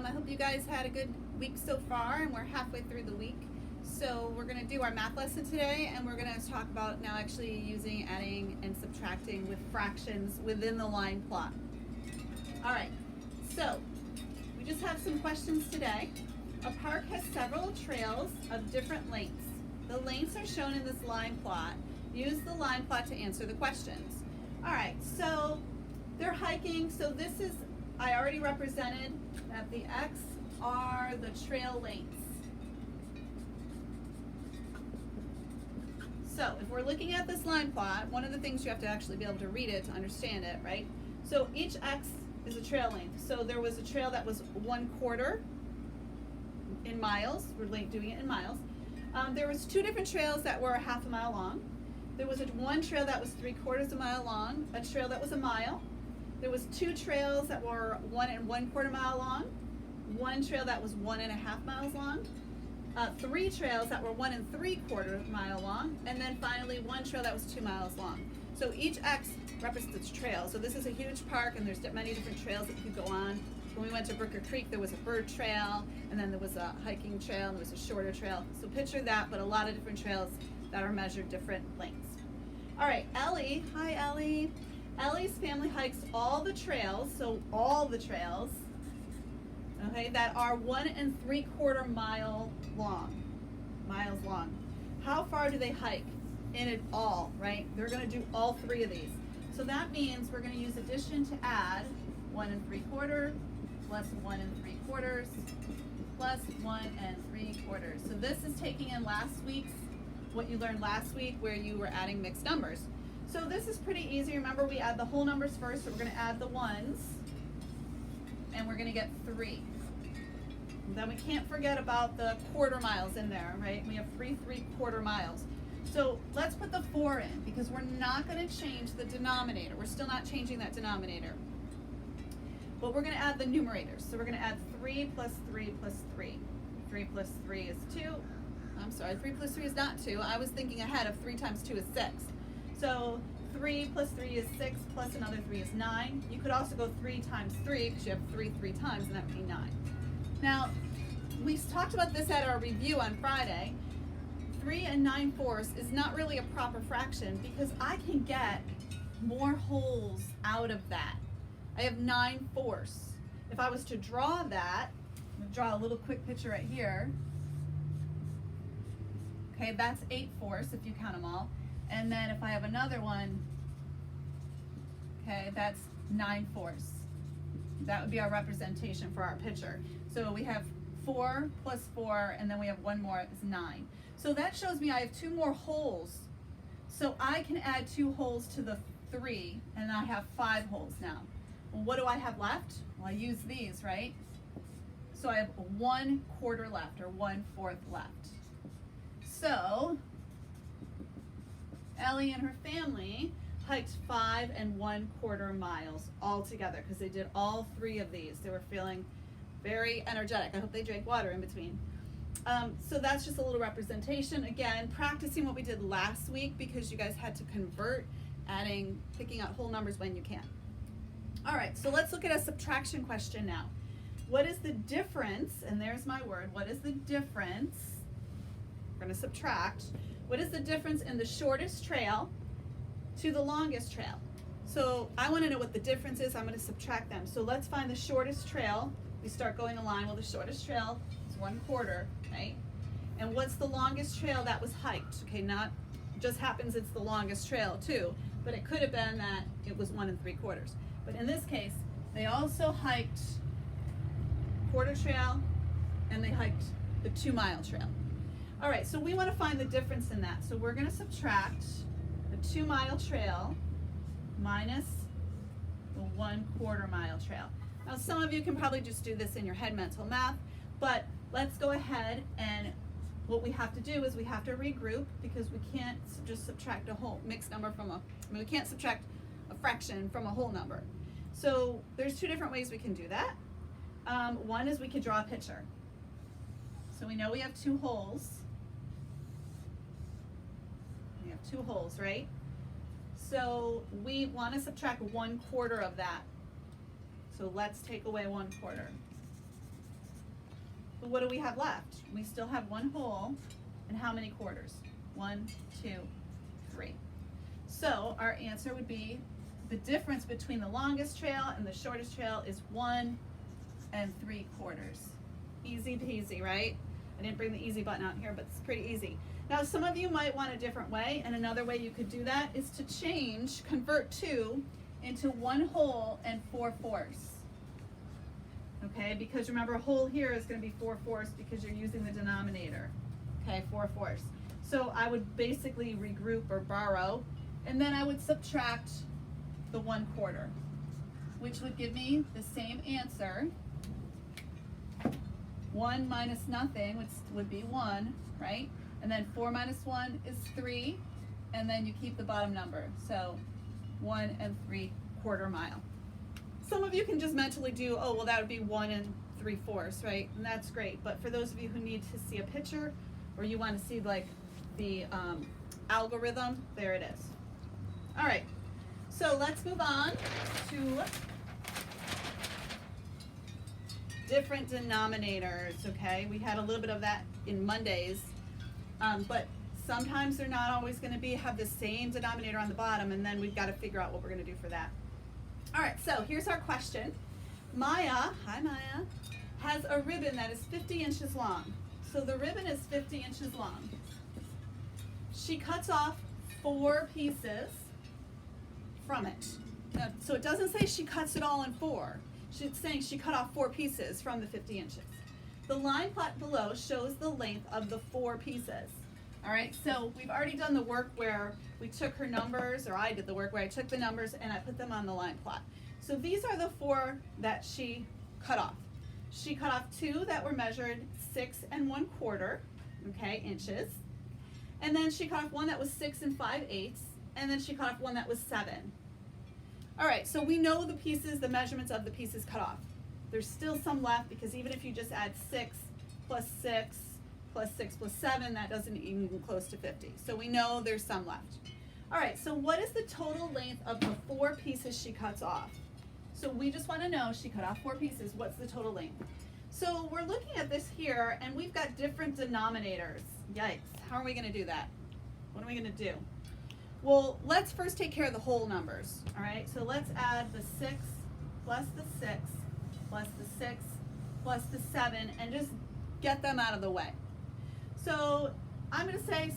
I hope you guys had a good week so far, and we're halfway through the week. So we're going to do our math lesson today, and we're going to talk about now actually using adding and subtracting with fractions within the line plot. All right, so we just have some questions today. A park has several trails of different lengths. The lengths are shown in this line plot. Use the line plot to answer the questions. All right, so they're hiking. So this is, I already represented that the X are the trail lengths. So if we're looking at this line plot, one of the things you have to actually be able to read it to understand it, right? So each X is a trail length. So there was a trail that was 1/4 in miles. We're doing it in miles. There was two different trails that were 1/2 mile long. There was one trail that was 3/4 mile long, a trail that was a mile. There was two trails that were 1 1/4 mile long, one trail that was 1.5 miles long, three trails that were 1 3/4 mile long, and then finally one trail that was 2 miles long. So each X represents a trail. So this is a huge park, and there's many different trails that you could go on. When we went to Brooker Creek, there was a bird trail, and then there was a hiking trail, and there was a shorter trail. So picture that, but a lot of different trails that are measured different lengths. All right, Ellie, hi Ellie. Ellie's family hikes all the trails, so all the trails, okay, that are 1 3/4 miles long. How far do they hike in it all, right? They're gonna do all three of these. So that means we're gonna use addition to add 1 3/4 plus 1 3/4 plus 1 3/4. So this is taking in what you learned last week where you were adding mixed numbers. So this is pretty easy. Remember, we add the whole numbers first, so we're going to add the ones, and we're going to get 3. And then we can't forget about the quarter miles in there, right? We have 3 3/4 miles. So let's put the 4 in, because we're not going to change the denominator. We're still not changing that denominator. But we're going to add the numerators. So we're going to add 3 plus 3 plus 3. 3 plus 3 is 2. I'm sorry, 3 plus 3 is not 2. I was thinking ahead of 3 times 2 is 6. So 3 plus 3 is 6, plus another 3 is 9. You could also go 3 times 3, because you have 3 times, and that would be 9. Now, we talked about this at our review on Friday. 3 9/4 is not really a proper fraction, because I can get more wholes out of that. I have 9/4. If I was to draw that, I'm going to draw a little quick picture right here. Okay, that's 8/4 if you count them all. And then if I have another one, okay, that's 9/4. That would be our representation for our picture. So we have 4 plus 4, and then we have one more, is 9. So that shows me I have 2 more holes. So I can add 2 holes to the 3, and I have 5 holes now. Well, what do I have left? Well, I use these, right? So I have 1/4 left, or 1/4 left. So Ellie and her family hiked 5 1/4 miles all together, because they did all 3 of these. They were feeling very energetic. I hope they drank water in between. So that's just a little representation. Again, practicing what we did last week, because you guys had to convert, picking out whole numbers when you can. All right, so let's look at a subtraction question now. What is the difference, and there's my word, what is the difference? We're going to subtract. What is the difference in the shortest trail to the longest trail? So I want to know what the difference is. I'm going to subtract them. So let's find the shortest trail. We start going along. Well, the shortest trail is 1/4, right? And what's the longest trail that was hiked? Okay, not just happens it's the longest trail too, but it could have been that it was 1 3/4. But in this case, they also hiked quarter trail, and they hiked the 2-mile trail. All right, so we want to find the difference in that. So we're going to subtract the 2-mile trail minus the 1/4 mile trail. Now, some of you can probably just do this in your head mental math, but let's go ahead, and what we have to do is we have to regroup, because we can't just subtract a whole mixed number we can't subtract a fraction from a whole number. So there's 2 different ways we can do that. One is we could draw a picture. So we know we have 2 holes. We have 2 holes, right? So we want to subtract 1/4 of that. So let's take away 1/4. But what do we have left? We still have one whole, and how many quarters? 1, 2, 3. So our answer would be the difference between the longest trail and the shortest trail is 1 3/4. Easy peasy, right? I didn't bring the easy button out here, but it's pretty easy. Now, some of you might want a different way, and another way you could do that is to convert 2 into 1 whole and 4/4. Okay, because remember, a whole here is going to be 4/4 because you're using the denominator. Okay, 4/4. So I would basically regroup or borrow, and then I would subtract the 1/4, which would give me the same answer. 1 minus nothing, which would be 1, right? And then 4 minus 1 is 3, and then you keep the bottom number. So 1 3/4 mile. Some of you can just mentally do, oh, well, that would be 1 3/4, right? And that's great. But for those of you who need to see a picture, or you want to see like the algorithm, there it is. All right, so let's move on to different denominators, okay? We had a little bit of that in Mondays, but sometimes they're not always going to have the same denominator on the bottom, and then we've got to figure out what we're going to do for that. All right, so here's our question. Maya, hi Maya, has a ribbon that is 50 inches long. So the ribbon is 50 inches long. She cuts off 4 pieces from it. Now, so it doesn't say she cuts it all in 4. It's saying she cut off 4 pieces from the 50 inches. The line plot below shows the length of the 4 pieces. All right, so we've already done the work where we took her numbers, or I did the work where I took the numbers and I put them on the line plot. So these are the 4 that she cut off. She cut off 2 that were measured 6 1/4, okay, inches. And then she cut off 1 that was 6 5/8, and then she cut off 1 that was 7. All right, so we know the pieces, the measurements of the pieces cut off. There's still some left because even if you just add 6 plus 6 plus 6 plus 7, that doesn't even come close to 50. So we know there's some left. All right, so what is the total length of the 4 pieces she cuts off? So we just want to know she cut off 4 pieces. What's the total length? So we're looking at this here, and we've got different denominators. Yikes, how are we going to do that? What are we going to do? Well, let's first take care of the whole numbers, all right? So let's add the 6 plus the 6 plus the 6 plus the 7 and just get them out of the way. So I'm going to say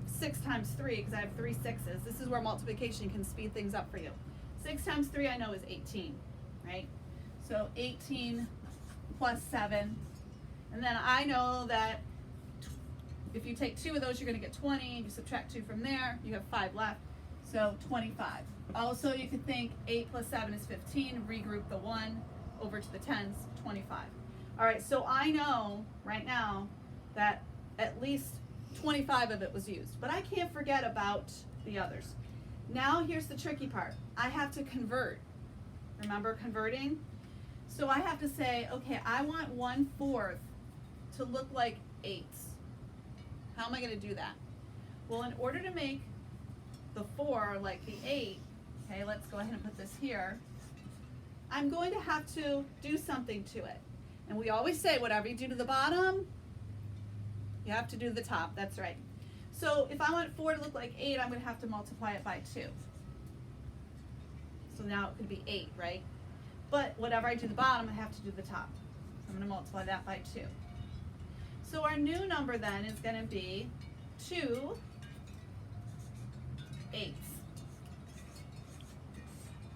6 times 3 because I have 3 6s. This is where multiplication can speed things up for you. 6 times 3 I know is 18, right? So 18 plus 7. And then I know that if you take 2 of those, you're going to get 20. You subtract 2 from there, you have 5 left. So 25. Also, you could think 8 plus 7 is 15. Regroup the 1 over to the 10s, 25. All right, so I know right now that at least 25 of it was used. But I can't forget about the others. Now here's the tricky part. I have to convert. Remember converting? So I have to say, okay, I want 1/4 to look like 8s. How am I going to do that? Well, in order to make the 4 like the 8, okay, let's go ahead and put this here. I'm going to have to do something to it. And we always say whatever you do to the bottom, you have to do the top. That's right. So if I want 4 to look like 8, I'm going to have to multiply it by 2. So now it could be 8, right? But whatever I do the bottom, I have to do the top. So I'm going to multiply that by 2. So our new number then is going to be 2 8s.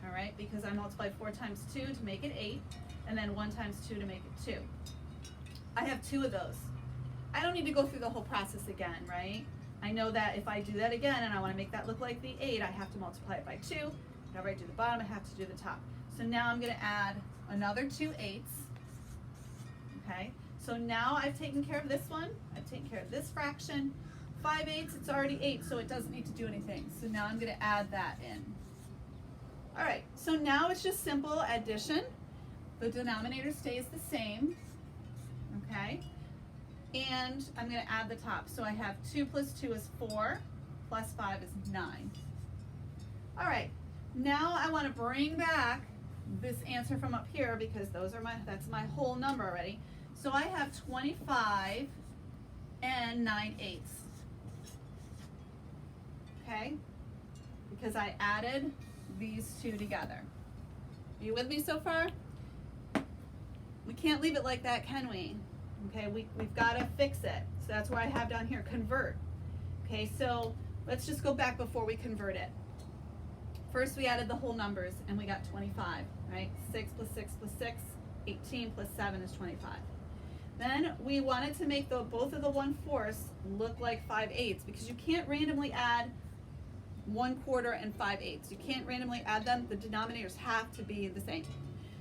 All right, because I multiplied 4 times 2 to make it 8, and then 1 times 2 to make it 2. I have 2 of those. I don't need to go through the whole process again, right? I know that if I do that again and I want to make that look like the 8, I have to multiply it by 2. Whenever I do the bottom, I have to do the top. So now I'm going to add another 2 8s. Okay, so now I've taken care of this one. I've taken care of this fraction. 5 8s, it's already 8, so it doesn't need to do anything. So now I'm going to add that in. All right, so now it's just simple addition. The denominator stays the same, okay? And I'm going to add the top. So I have 2 plus 2 is 4, plus 5 is 9. All right, now I want to bring back this answer from up here because that's my whole number already. So I have 25 and 9/8. Okay? Because I added these two together. Are you with me so far? We can't leave it like that, can we? Okay, we've got to fix it. So that's why I have down here convert. Okay, so let's just go back before we convert it. First we added the whole numbers and we got 25, right? 6 plus 6 plus 6, 18 plus 7 is 25. Then we wanted to make both of the 1/4 look like 5/8 because you can't randomly add 1/4 and 5/8. You can't randomly add them. The denominators have to be the same.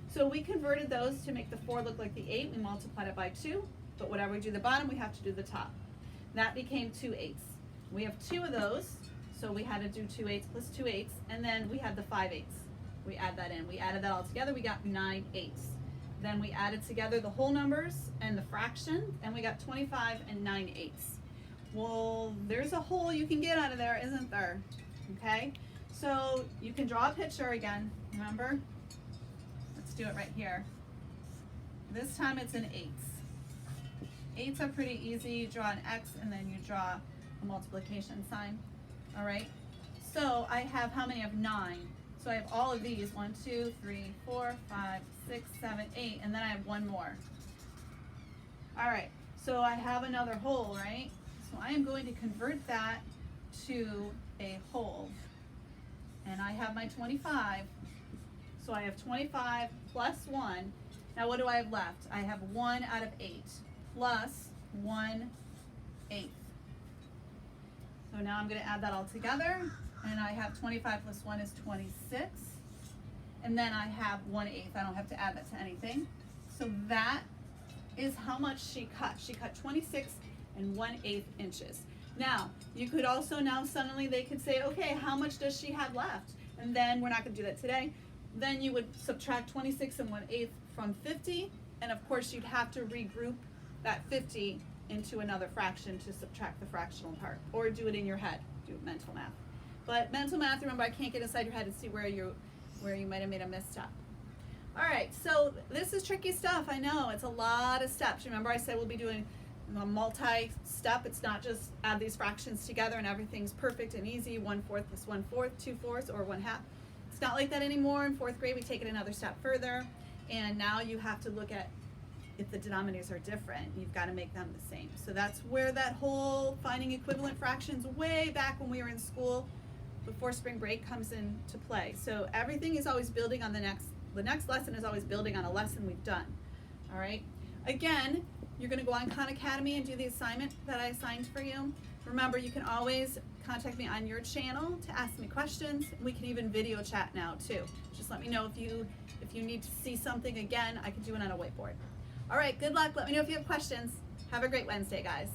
So we converted those to make the 4 look like the 8. We multiplied it by 2, but whatever we do the bottom, we have to do the top. That became 2/8. We have 2 of those, so we had to do 2/8 plus 2/8, and then we had the 5/8. We add that in. We added that all together, we got 9/8. Then we added together the whole numbers and the fraction, and we got 25 and 9/8. Well, there's a whole you can get out of there, isn't there? Okay, so you can draw a picture again, remember? Let's do it right here. This time it's an 8s. 8s are pretty easy. You draw an X and then you draw a multiplication sign. All right, so I have how many? I have 9. So I have all of these, 1, 2, 3, 4, 5, 6, 7, 8, and then I have one more. All right, so I have another whole, right? So I am going to convert that to a whole. And I have my 25. So I have 25 plus 1. Now what do I have left? I have 1 out of 8 plus 1/8. So now I'm going to add that all together. And I have 25 plus 1 is 26. And then I have 1/8. I don't have to add that to anything. So that is how much she cut. She cut 26 and 1/8 inches. Now, you could also suddenly they could say, okay, how much does she have left? And then we're not going to do that today. Then you would subtract 26 and 1/8 from 50. And of course, you'd have to regroup that 50 into another fraction to subtract the fractional part. Or do it in your head. Do mental math. But mental math, remember, I can't get inside your head and see where you might have made a misstep. All right, so this is tricky stuff. I know it's a lot of steps. Remember, I said we'll be doing a multi-step. It's not just add these fractions together and everything's perfect and easy. 1/4 plus 1/4, 2/4, or 1/2. It's not like that anymore. In 4th grade, we take it another step further, and now you have to look at if the denominators are different. You've got to make them the same. So that's where that whole finding equivalent fractions way back when we were in school before spring break comes into play. So everything is always building on the next lesson is always building on a lesson we've done. All right. Again, you're going to go on Khan Academy and do the assignment that I assigned for you. Remember, you can always contact me on your channel to ask me questions. We can even video chat now too. Just let me know if you need to see something again. I can do it on a whiteboard. All right. Good luck. Let me know if you have questions. Have a great Wednesday, guys.